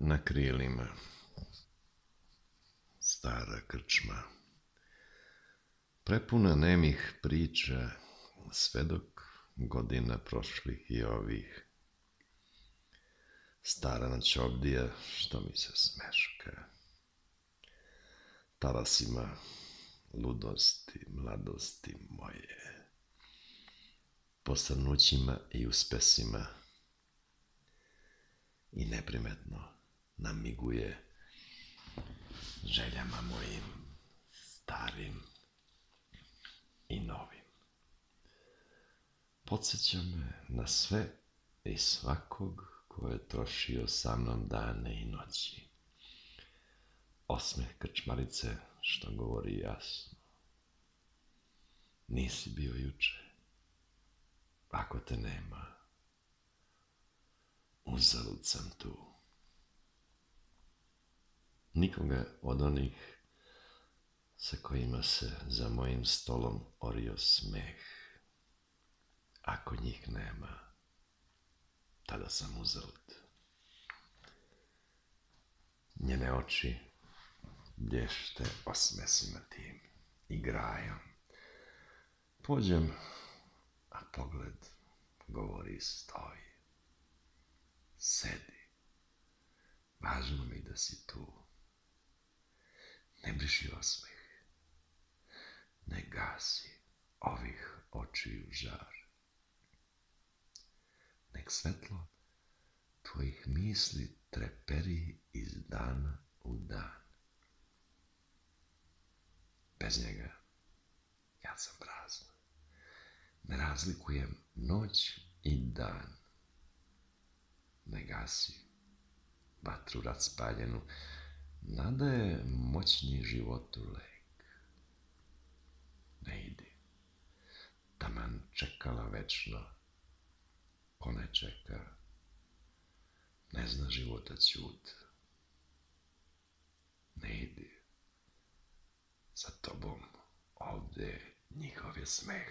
Na krilima, stara krčma, prepuna nemih priča, svedok godina prošlih i ovih. Stara noćobdija što mi se smeška, talasima ludosti, mladosti moje, posrnućima i uspesima i neprimetno namiguje željama mojim starim i novim. Podsjeća me na sve i svakog ko je trošio sa mnom dane i noći. Osmeh krčmarice što govori jasno. Nisi bio juče, ako te nema, uzalud sam tu. Nikoga od onih sa kojima se za mojim stolom orio smeh. Ako njih nema, tada sam uzalud. Njene oči blješte osmesima tim i grajom. Pođem, a pogled govori stoji. Sedi, važno mi da si tu. Ne briši osmeh, ne gasi ovih očiju žar. Nek svetlo tvojih misli treperi iz dana u dan. Bez njega ja sam prazna. Ne razlikujem noć i dan. Ne gasi vatru raspaljenu, nada je moćni životu lek. Ne idi, taman čekala večno, ko ne čeka, ne zna života ćut. Ne idi, za tobom ovde njihov je smeh.